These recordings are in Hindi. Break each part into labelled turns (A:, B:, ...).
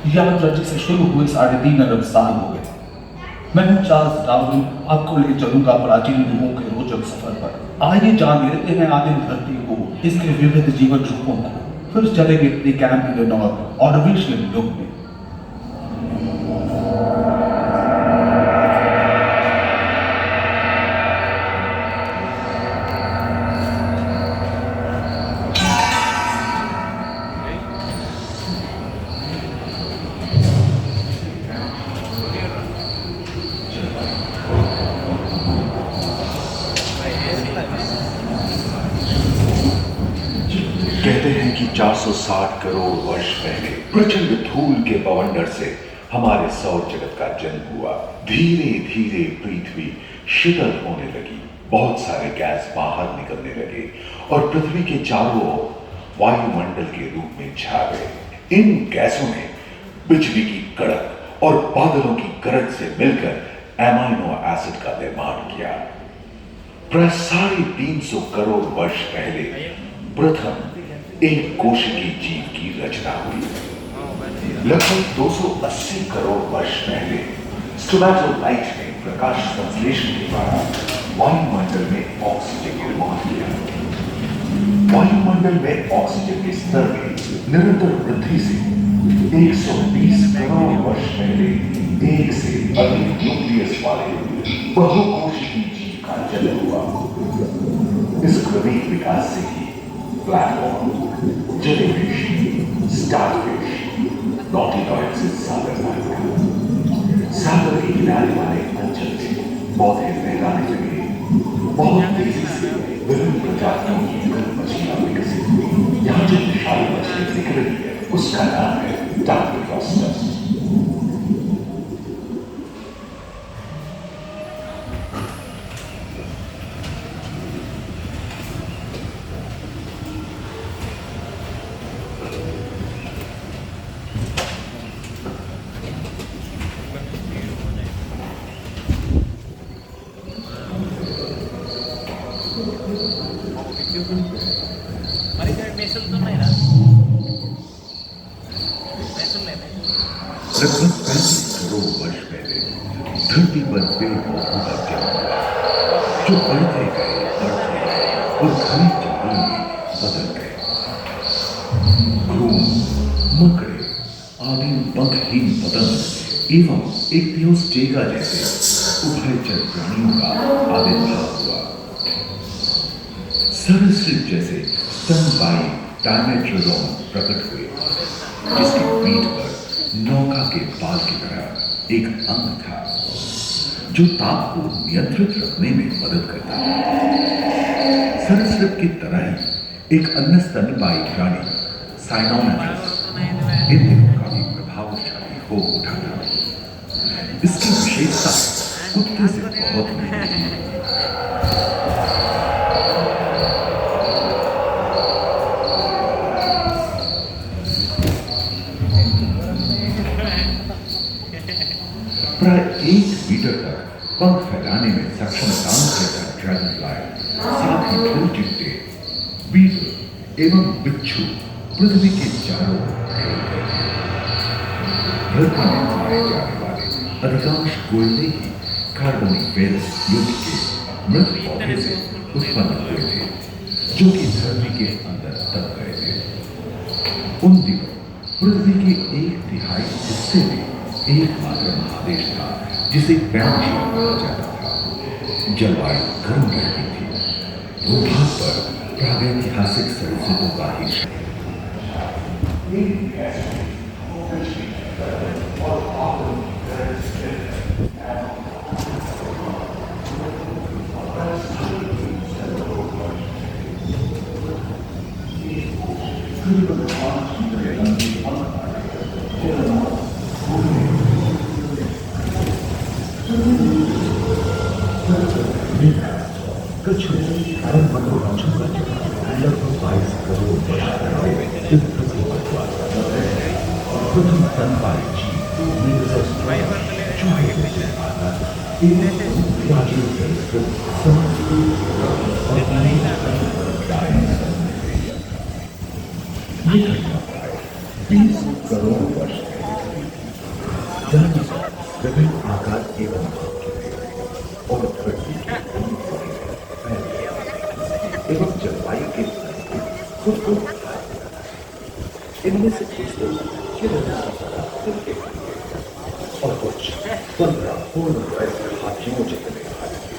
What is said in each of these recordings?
A: यात्रा जिसे शुरू हुए 3.5 अरब साल हो गए। मैं हूं चार्ल्स डार्विन, आपको ले चलूंगा प्राचीन युगों के रोचक सफर पर। आइए जान लेते हैं आदिम धरती को, इसके विविध जीवन रूपों को। फिर चलेंगे अपनी कैंपियन और ऑर्डोविशियन युग में।
B: कहते हैं कि 460 करोड़ वर्ष पहले प्रचंड धूल के बवंडर से हमारे सौर जगत का जन्म हुआ। धीरे धीरे पृथ्वी शीतल होने लगी, बहुत सारे गैस बाहर निकलने लगे और पृथ्वी के चारों ओर वायुमंडल के रूप में छा गए। इन गैसों ने बिजली की कड़क और बादलों की गरज से मिलकर एमाइनो एसिड का निर्माण किया। प्राय 350 करोड़ वर्ष पहले प्रथम एक कोशिकीय जीव की रचना हुई। लगभग 280 करोड़ वर्ष पहले स्टोमैटोलाइट ने प्रकाश संश्लेषण के द्वारा वायुमंडल में ऑक्सीजन निर्माण किया। वायुमंडल में ऑक्सीजन के स्तर में निरंतर वृद्धि से 120 करोड़ वर्ष पहले एक से अधिक न्यूक्लियस वाले बहुकोशिकीय जीव का जन्म हुआ। इस क्रमिक विकास से ही प्लेटफॉर्म, जेलीफिश, स्टारफिश, नॉटिलॉइड से सागर के किनारे वाले अंचल में पौधे लहराने लगे। बहुत तेजी से विभिन्न प्रजातियों की मछलियां विकसित हुई। यहाँ जो विशाल मछली दिख रही है उसका नाम है डार्विनोस्टस। लगभग 35 करोड़ वर्ष पहले धरती पर पेड़ पौधों का जन्म हुआ, जो बढ़ते गए और घने जंगलों में बदल गए। घूम, मकड़े, आदि पंखहीन पतंग एवं इक्तियोस्टेगा जैसे उभयचर प्राणियों का आविर्भाव हुआ। सरीसृप जैसे स्तनपायी डायमेट्रोडॉन प्रकट हुए, जिसकी पीठ पर नौका के बाल की तरह एक अंग था जो ताप को नियंत्रित रखने में मदद करता है। सरीसृप की तरह ही एक अन्य स्तनपायी प्राणी साइनोमेट्रस इन दिनों काफी प्रभावशाली हो उठा था। इसकी विशेषता कुत्ते से बहुत मिलती थी। प्राय 1 मीटर तक पंख फैलाने में सक्षम काम करता ड्रैगन फ्लाई, साथ ही फूल चिट्टे, बीटल एवं बिच्छू पृथ्वी के चारों ओर फैल गए थे। धरती में पाए जाने वाले अधिकांश कोयले ही कार्बोनिफेरस युग के मृत पौधे से उत्पन्न हुए थे, जो कि धरती के अंदर दब गए थे। उन दिनों पृथ्वी के 1/3 हिस्से में एकमात्र महादेश था जिसे पैनशिया कहा जाता था। जलवायु गर्म रहती थी। भूभाग पर प्रागैतिहासिक सरीसृपों का ही कुछ मनोरंजन का लगभग 22 करोड़ वर्ष पहले इस पृथ्वी पर हुआ था। प्रथम स्तनपायी जीव चूहे में आता था। प्राचीन संस्कृत संस्कृत और ये घटना प्राय 20 करोड़ वर्ष पहले डायनासोर विभिन्न आकार एवं भाव के थे और धरती की कोने कोने में फैले एवं जलवायु के अनुकूल खुद को ढाल दिया था। इनमें से कुछ लोग चिरंजीव जिनके और कुछ 15 पूर्ण वयस्क हाथियों जितने भारी थे।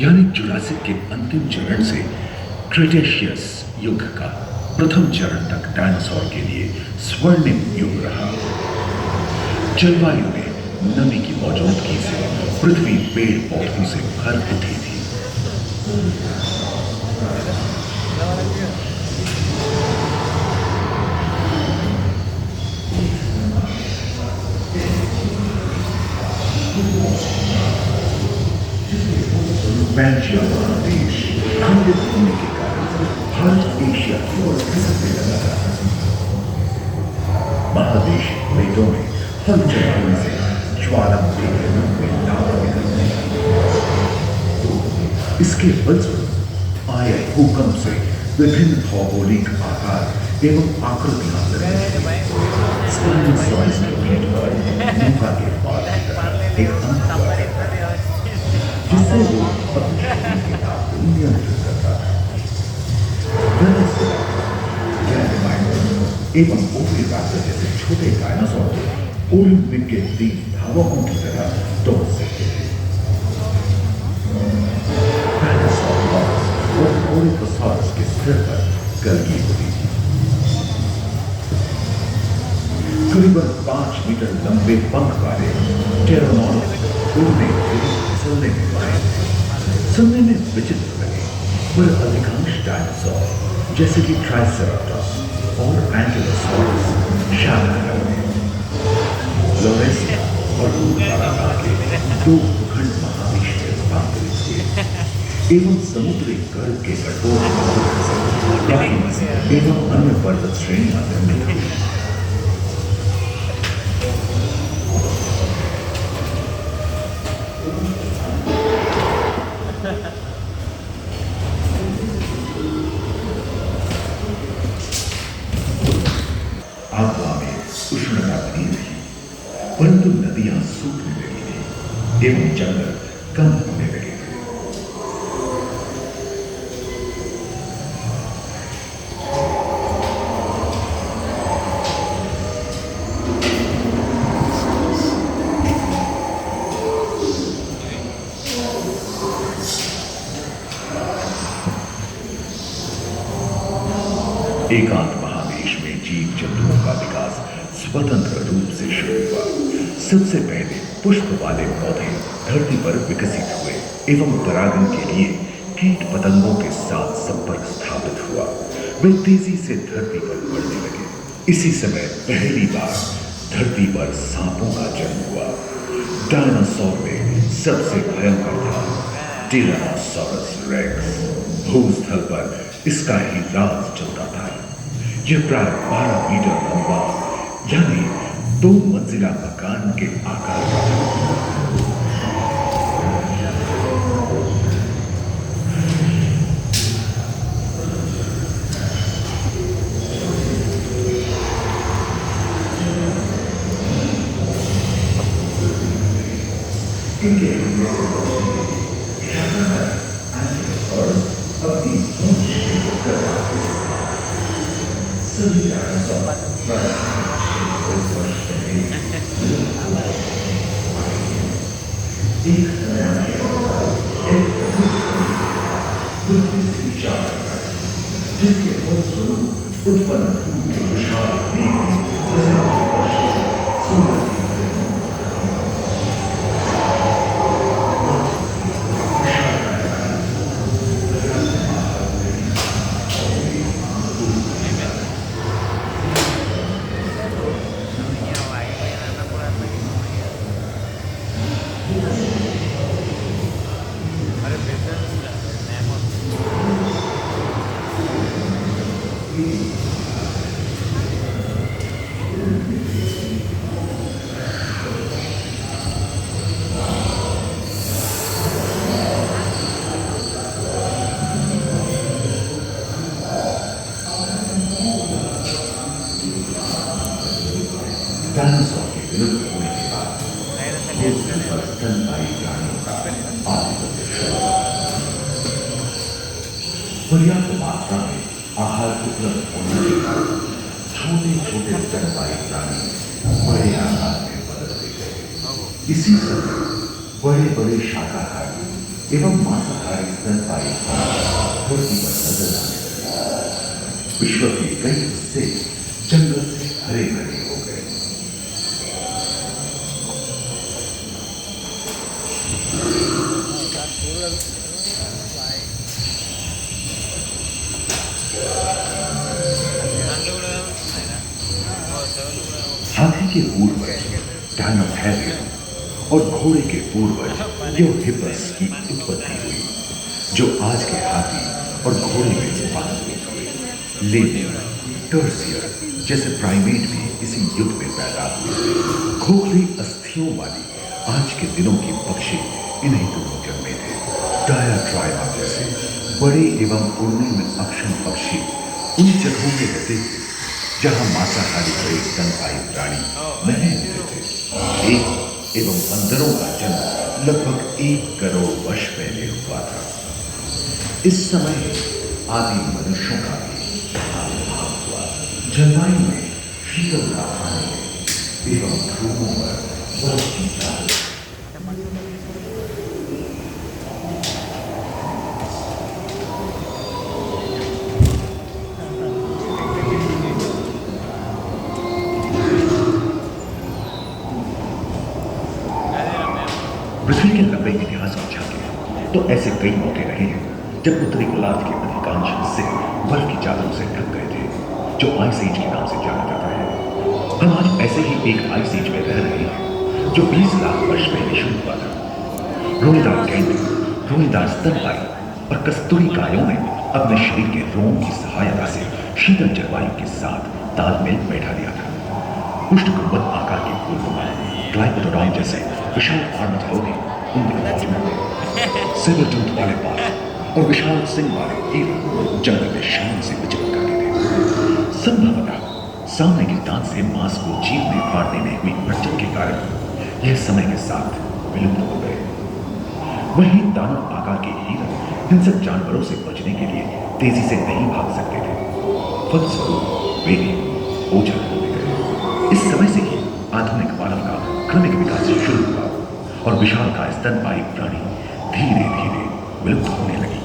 B: यानी जुरासिक के अंतिम चरण से क्रेटेशियस युग का प्रथम चरण तक डायनासोर के लिए स्वर्णिम युग रहा। जलवायु में नमी की मौजूदगी से पृथ्वी पेड़ पौधों से भर उठी थी। बेल्जियम महादेश खंडित होने के कारण भारत एशिया की ओर खिसकने लगा था। महादेश प्लेटों में हलचल होने से ज्वालामुखी के रूप में लावा निकलने लगी। इसके फलस्वरूप आए भूकंप से विभिन्न भौगोलिक आकार एवं आकृतियां स्पाइनोसॉरस के पीठ पर मुका के बाद की तरह एक अंक हुआ करता था, जिससे वो अपने शरीर के ताप को नियंत्रित करता था। एवं ओविराप्टर जैसे छोटे डायनासोर को ओलंपिक के 3 धावकों की तरह दौड़ सकते थे। पैरासाउरोपस और ओलिगोसॉरस के सिर पर गलगी होती थी। करीबन 5 मीटर लंबे पंख वाले टेरोनॉडस उड़ने फिसलने में माहिर थे। सुनने में विचित्र लगे, पर अधिकांश डायनासोर जैसे कि ट्राइसेराटोप्स और एंकिलोसॉरस शाकाहारी थे। लोरेसिया और रूपाराटा के 2 भूखंड महादेश में रूपांतरित हुए एवं समुद्री गर्भ के कठोर एवं अन्य पर्वत श्रेणियां निर्मित हुई। आबवा में उष्णता बनी रही, परंतु नदियां सूखने लगी थी एवं जंगल कम होने लगे थे। एकांत महादेश में जीव जंतुओं का विकास स्वतंत्र रूप से शुरू हुआ। सबसे पहले पुष्प वाले पौधे धरती पर विकसित हुए एवं परागण के लिए कीट पतंगों के साथ संपर्क स्थापित हुआ। वे तेजी से धरती पर बढ़ने लगे। इसी समय पहली बार धरती पर सांपों का जन्म हुआ। डायनासोर में सबसे भयंकर था टिरानोसॉरस रेक्स। भूस्थल पर इसका ही राज चलता था। यह प्राय 12 मीटर लंबा यानी 2 मंजिला मकान के आकार का था। सभी डायनासोर बहुत वर्ष पहले एक जिसके फलस्वरूप उत्पन्न हुए विशाल डायनासोर के विलुप्त होने के बाद पृथ्वी पर स्तनपायी प्राणियों का आधिपत्य शुरू हुआ। पर्याप्त मात्रा में आहार उपलब्ध होने के कारण छोटे छोटे स्तनपायी प्राणी बड़े आकार में बदलते गए। इसी समय बड़े बड़े शाकाहारी एवं मांसाहारी स्तनपायी प्राणी धरती पर नजर आने लगे। विश्व के कई हिस्से जंगल से हरे भरे हो गए। हाथी के पूर्वज डायनोथेरियन और घोड़े के पूर्वज यूहिपस की उत्पत्ति हुई, जो आज के हाथी और घोड़े में रूपांतरित हुए। लेकिन टर्सियर जैसे प्राइमेट भी इसी युग में पैदा हुए। खोखली अस्थियों वाली आज के दिनों के पक्षी इन्हीं दोनों जन्मे थे। डायाट्राइमा जैसे बड़े एवं उड़ने में अक्षम पक्षी उन जगहों में रहते थे जहां मांसाहारी बड़े स्तनपायी प्राणी नहीं होते थे। एक एवं बंदरों का जन्म लगभग 1 करोड़ वर्ष पहले हुआ था। इस समय आदि मनुष्यों का भी आविर्भाव हुआ। जलवायु में शीतलता आने एवं ध्रुवों पर बर्फ की चादर पृथ्वी के लंबे इतिहास को झांके तो ऐसे कई मौके रहे हैं जब उत्तरी गोलार्ध के अधिकांश हिस्से बर्फ की चादरों से ढक गए थे, जो आइस एज के नाम से जाना जाता है। हम आज ऐसे ही एक आइस एज में रह रहे हैं जो 20 लाख वर्ष पहले शुरू हुआ था। रोएदार गेंडे, रोएदार स्तनपायी और कस्तूरी गायों ने अपने शरीर के रोम की सहायता से शीतल जलवायु के साथ तालमेल बैठा दिया था। पुष्ट गुंबद आकार के फूल ग्लाइकोडोन जैसे विशाल आर्मथाओं भी उन दिनों मौजूद थे। सेबरटूथ वाले बाल और विशाल सिंह वाले हिरण जंगल में शान से विचरण करते थे। संभवतः सामने के दांत से मांस को चीरने फाड़ने में हुई अड़चन के कारण यह समय के साथ विलुप्त हो गए। वहीं दानव आकार के हिरण हिंसक जानवरों से बचने के लिए तेजी से नहीं भाग सकते थे, फलस्वरूप वे भी ओझल होते गए। इस समय से ही आधुनिक मानव का क्रमिक विकास शुरू हुआ और विशालकाय स्तनपायी प्राणी धीरे धीरे विलुप्त होने लगी।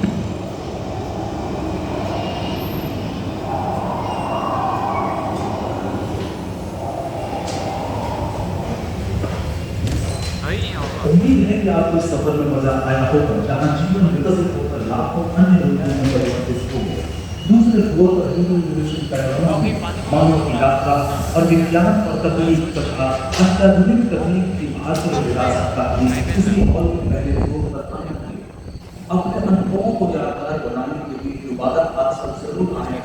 A: उम्मीद है कि आपको इस सफर में मजा आया होगा, जहां जीवन विकसित होकर लाखों अन्य लोगों में परिवर्तित हो गए। दूसरे फ्लोर पर हिंदू यूनिवर्सिटी पैराडाइम मानव की यात्रा और विज्ञान और तकनीक तथा अत्याधुनिक तकनीक की भारतीय विरासत का किसी और के पहले फ्लोर पर आने के लिए अपने अनुभवों को यादगार बनाने के लिए जो बाधा आज जरूर आने